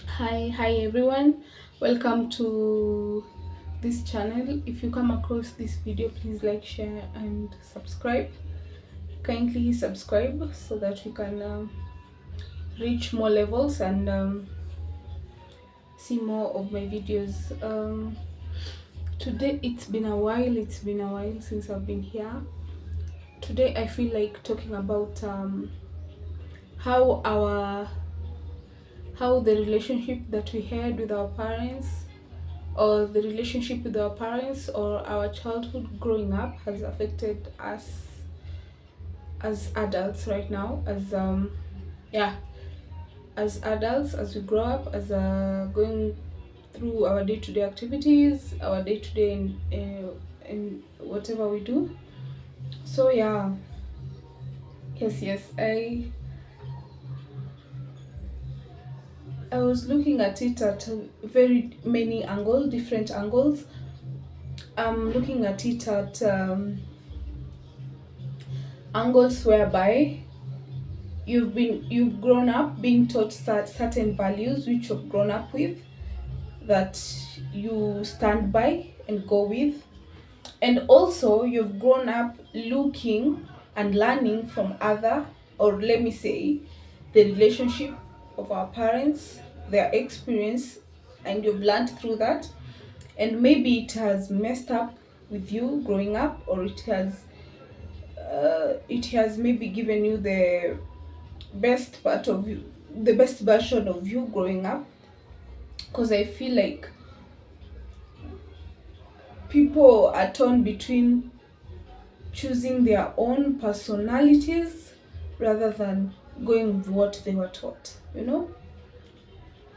Hi everyone, welcome to this channel. If you come across this video, please like, share and subscribe. Kindly subscribe so that we can reach more levels and see more of my videos. Today it's been a while since I've been here. Today I feel like talking about how our how the relationship that we had with our parents, or the relationship with our parents or our childhood growing up, has affected us as adults right now, as yeah as adults, as we grow up, as going through our day-to-day activities, our day-to-day in whatever we do. So yeah, yes, I was looking at it at very many different angles. I'm looking at it at angles whereby you've grown up being taught certain values which you've grown up with, that you stand by and go with, and also you've grown up looking and learning from other, or let me say, the relationship of our parents, their experience, and you've learned through that. And maybe it has messed up with you growing up, or it has maybe given you best part of you, the best version of you growing up. Because I feel like people are torn between choosing their own personalities rather than going with what they were taught.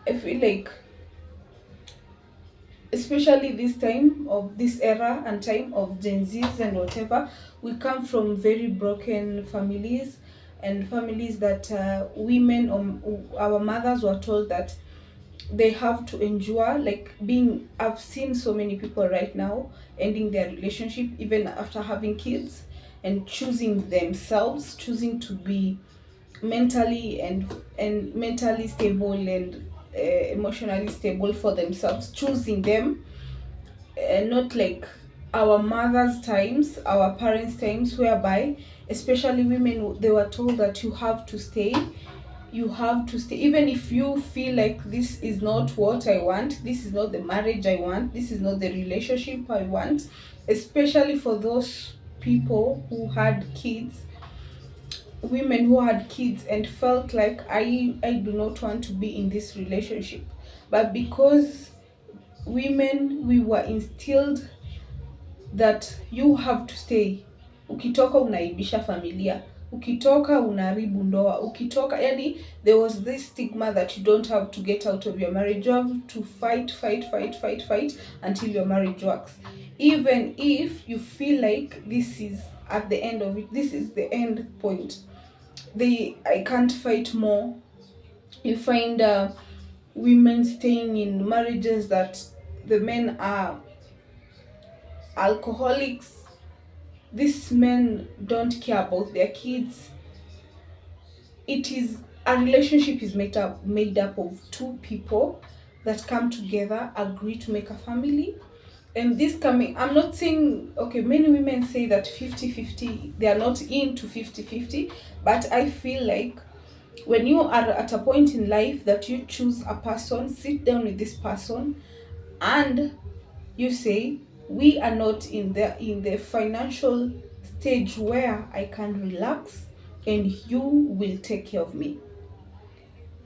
I feel like, especially this era and time of Gen Zs and whatever, we come from very broken families, and families that women, or our mothers, were told that they have to endure, like, being I've seen so many people right now ending their relationship even after having kids, and choosing themselves, choosing to be mentally stable and emotionally stable for themselves, choosing them, not like our mothers times, our parents times, whereby especially women, they were told that you have to stay even if you feel like this is not what I want, this is not the marriage I want, this is not the relationship I want. Especially for those people who had kids, women who had kids and felt like, I do not want to be in this relationship. But because women, we were instilled that you have to stay. Ukitoka unaibisha familia, ukitoka unaharibu ndoa, ukitoka, yani there was this stigma that you don't have to get out of your marriage, you have to fight until your marriage works. Even if you feel like this is at the end of it, this is the end point, I can't fight more. You find women staying in marriages that the men are alcoholics. These men don't care about their kids. It is A relationship is made up of two people that come together, agree to make a family. And this coming, I'm not saying, okay, many women say that 50-50, they are not into 50-50, but I feel like when you are at a point in life that you choose a person, sit down with this person, and you say, we are not in the financial stage where I can relax and you will take care of me.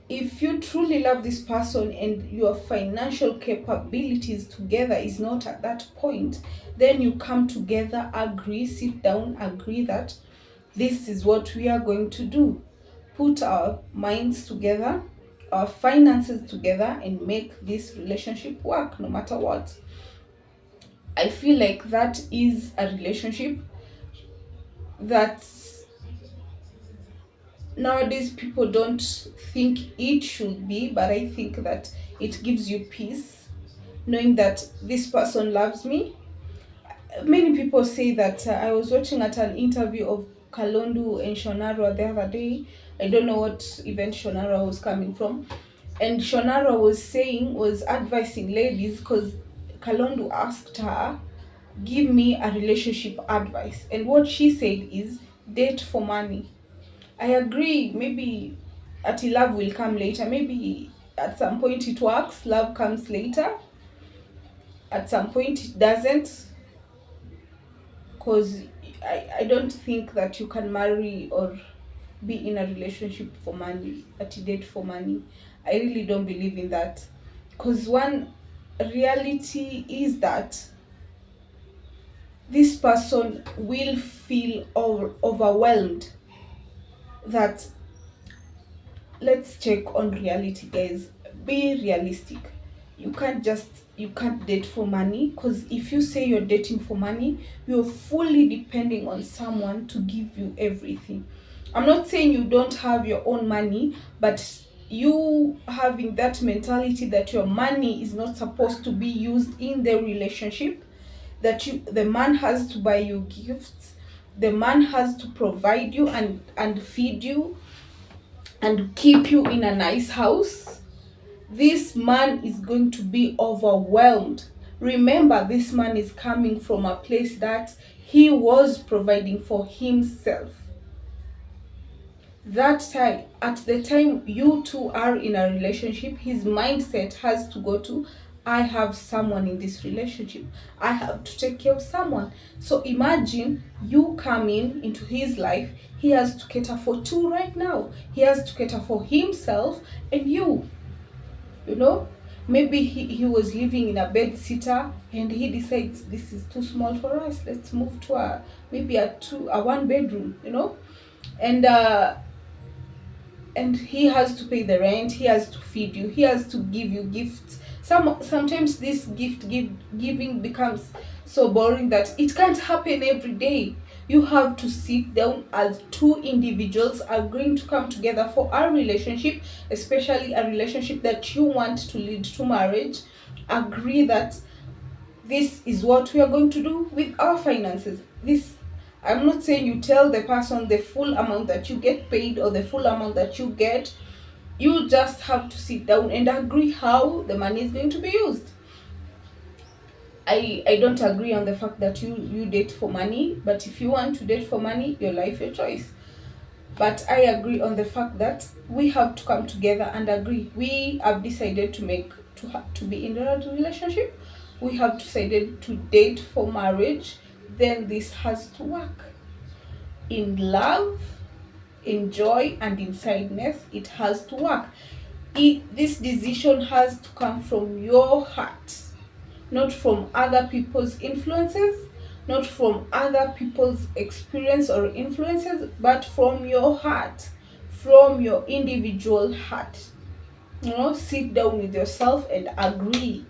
If you truly love this person and your financial capabilities together is not at that point, then you come together, agree, sit down, agree that this is what we are going to do. Put our minds together, our finances together, and make this relationship work no matter what. I feel like that is a relationship that nowadays people don't think it should be, but I think that it gives you peace knowing that this person loves me. Many people say that I was watching at an interview of Kalondu and Shonara the other day. I don't know what event Shonara was coming from. And Shonara was advising ladies, because Kalondu asked her, give me a relationship advice. And what she said is, date for money. I agree, maybe at love will come later. Maybe at some point it works, love comes later. At some point it doesn't. Because I don't think that you can marry or be in a relationship for money, that you date for money. I really don't believe in that. Because one reality is that this person will feel overwhelmed. That, let's check on reality, guys. Be realistic. You can't date for money, because if you say you're dating for money, you're fully depending on someone to give you everything. I'm not saying you don't have your own money, but you having that mentality that your money is not supposed to be used in the relationship, that the man has to buy you gifts, the man has to provide you and feed you and keep you in a nice house, this man is going to be overwhelmed. Remember, this man is coming from a place that he was providing for himself. That time, at the time you two are in a relationship, his mindset has to go to, I have someone in this relationship, I have to take care of someone. So imagine you come into his life, he has to cater for two right now. He has to cater for himself and you know. Maybe he was living in a bed sitter and he decides, this is too small for us, let's move to a maybe a one bedroom, and he has to pay the rent, he has to feed you, he has to give you gifts. Sometimes this giving becomes so boring that it can't happen every day. You have to sit down as two individuals agreeing to come together for a relationship, especially a relationship that you want to lead to marriage. Agree that this is what we are going to do with our finances. This, I'm not saying you tell the person the full amount that you get paid or the full amount that you get. You just have to sit down and agree how the money is going to be used. I don't agree on the fact that you date for money, but if you want to date for money, your life, your choice. But I agree on the fact that we have to come together and agree. We have decided to be in a relationship. We have decided to date for marriage. Then this has to work. In love, in joy, and in sadness, it has to work. This decision has to come from your heart, not from other people's influences, not from other people's experience or influences, but from your heart, from your individual heart. Sit down with yourself and agree,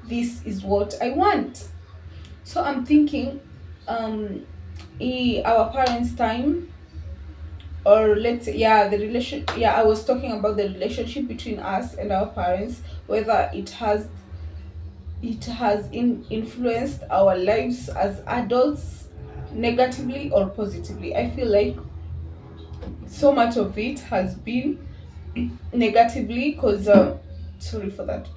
this is what I want. So I'm thinking, our parents' time, or let's say, I was talking about the relationship between us and our parents, whether it has influenced our lives as adults negatively or positively. I feel like so much of it has been negatively, because sorry for that.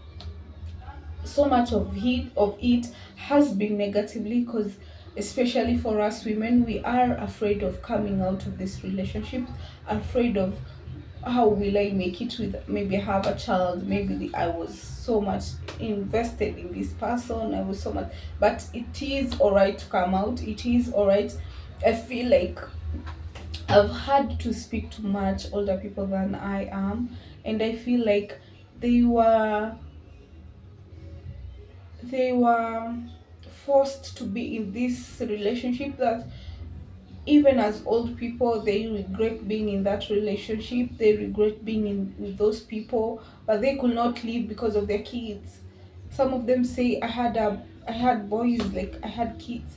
So much of it has been negatively, because especially for us women, we are afraid of coming out of this relationship, afraid of how will I make it with, maybe I have a child, maybe I was so much invested in this person, I was so much, but it is all right to come out, it is all right. I feel like I've had to speak to much older people than I am, and I feel like they were forced to be in this relationship, that even as old people, they regret being in that relationship, they regret being with those people, but they could not leave because of their kids. Some of them say, I had boys, like I had kids,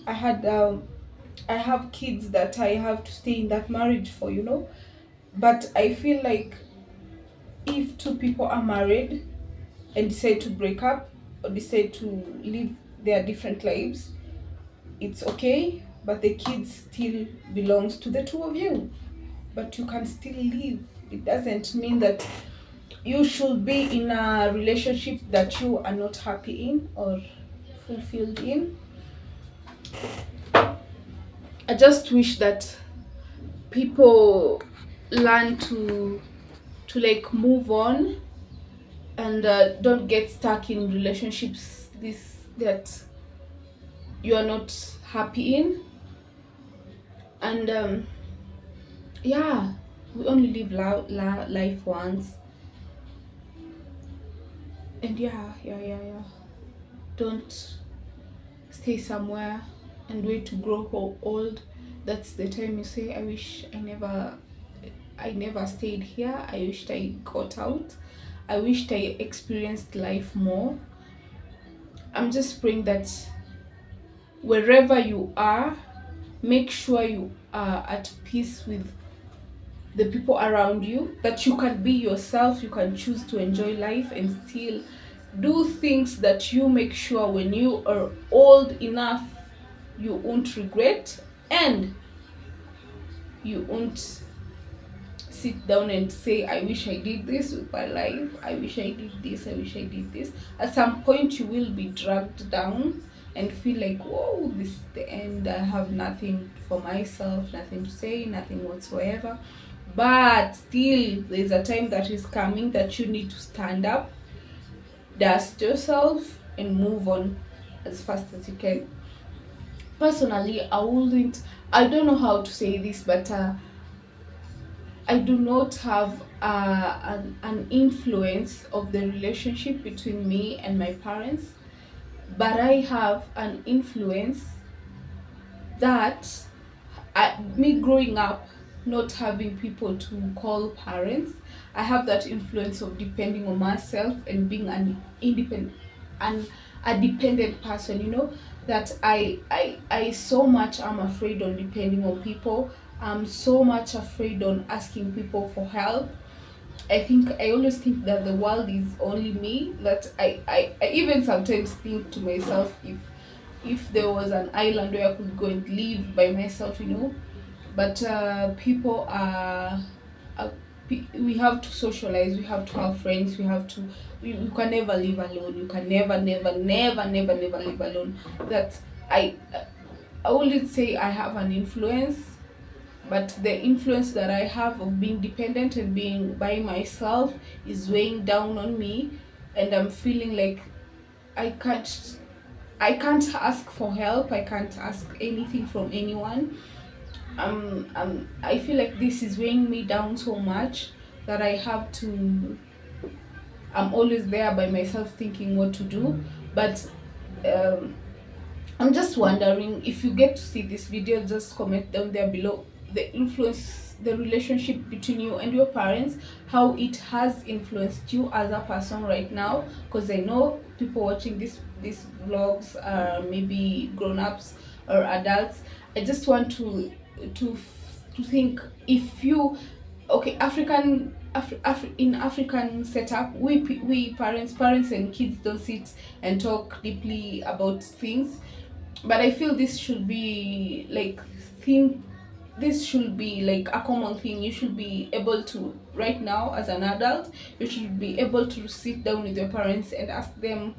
I have kids that I have to stay in that marriage for, but I feel like if two people are married and decide to break up or decide to live their different lives, it's okay, but the kids still belongs to the two of you. But you can still live. It doesn't mean that you should be in a relationship that you are not happy in or fulfilled in. I just wish that people learn to like move on and don't get stuck in relationships this that you are not happy in. And yeah, we only live life once. And yeah, don't stay somewhere and wait to grow old. That's the time you say, I wish I never stayed here. I wished I got out. I wished I experienced life more. I'm just praying that wherever you are, make sure you are at peace with the people around you, that you can be yourself, you can choose to enjoy life and still do things that you make sure when you are old enough you won't regret, and you won't sit down and say, I wish I did this with my life, I wish I did this, I wish I did this. At some point you will be dragged down and feel like, whoa, this is the end, I have nothing for myself, nothing to say, nothing whatsoever. But still there's a time that is coming that you need to stand up, dust yourself, and move on as fast as you can. Personally, I don't know how to say this, but I do not have an influence of the relationship between me and my parents, but I have an influence that me growing up not having people to call parents, I have that influence of depending on myself and being an independent and a dependent person, you know, that I so much am afraid on depending on people. I'm so much afraid on asking people for help. I always think that the world is only me, that I even sometimes think to myself, if there was an island where I could go and live by myself, you know. But people are we have to socialize, we have to have friends, you can never live alone, you can never live alone. That I wouldn't say I have an influence, but the influence that I have of being dependent and being by myself is weighing down on me, and I'm feeling like I can't ask for help, I can't ask anything from anyone. I feel like this is weighing me down so much that I'm always there by myself thinking what to do. But um, I'm just wondering, if you get to see this video, just comment down there below the relationship between you and your parents, how it has influenced you as a person right now. Because I know people watching these vlogs are maybe grown-ups or adults. I just want to think, if you, okay, in African setup, we parents and kids don't sit and talk deeply about things. But I feel this should be like this should be like a common thing. You should be able to, right now as an adult, you should be able to sit down with your parents and ask them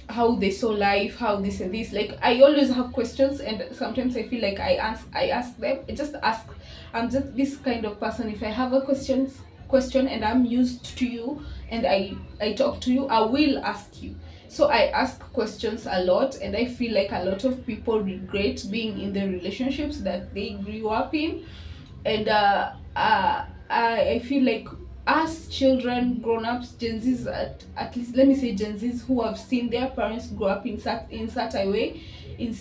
how they saw life, how this and this. Like, I always have questions, and sometimes I feel like I ask them. I just ask. I'm just this kind of person. If I have a question and I'm used to you and I talk to you, I will ask you. So I ask questions a lot, and I feel like a lot of people regret being in the relationships that they grew up in. And I feel like, us children, grown-ups, Gen Zs, at least let me say Gen Zs, who have seen their parents grow up in such a way, and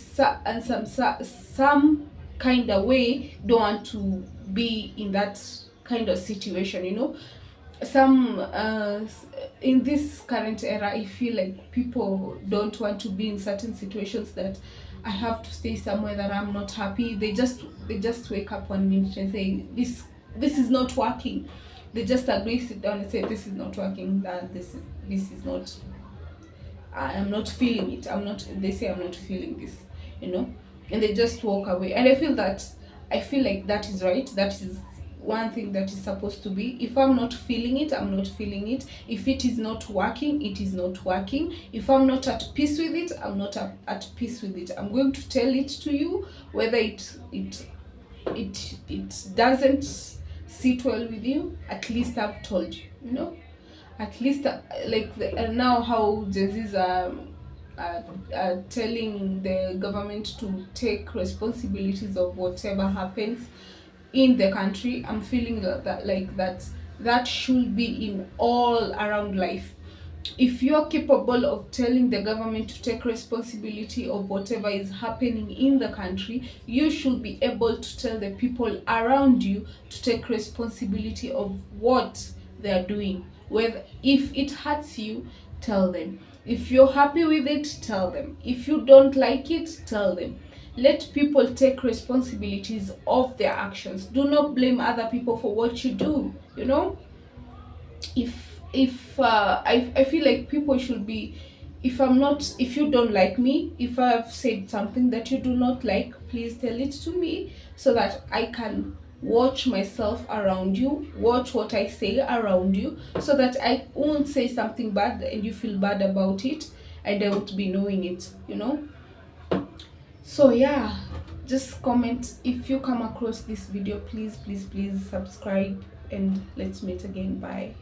some kind of way, don't want to be in that kind of situation, you know. Some in this current era, I feel like people don't want to be in certain situations, that I have to stay somewhere that I'm not happy. They just wake up one minute and say, this is not working. They just agree, sit down and say, this is not working, that this is not, I am not feeling it. They say, I'm not feeling this, you know, and they just walk away. And I feel like that is right. That is one thing that is supposed to be. If I'm not feeling it, I'm not feeling it. If it is not working, it is not working. If I'm not at peace with it, I'm not at peace with it. I'm going to tell it to you, whether it doesn't sit well with you. At least I've told you, you know. At least now how Gen Zs are telling the government to take responsibilities of whatever happens in the country. I'm feeling that should be in all around life. If you're capable of telling the government to take responsibility of whatever is happening in the country, you should be able to tell the people around you to take responsibility of what they are doing. Whether if it hurts you, tell them. If you're happy with it, tell them. If you don't like it, tell them. Let people take responsibilities of their actions. Do not blame other people for what you do, you know. I feel like people should be, if you don't like me, if I've said something that you do not like, please tell it to me, so that I can watch myself around you, watch what I say around you, so that I won't say something bad and you feel bad about it and I won't be knowing it, you know. So yeah, just comment if you come across this video. Please subscribe, and let's meet again. Bye.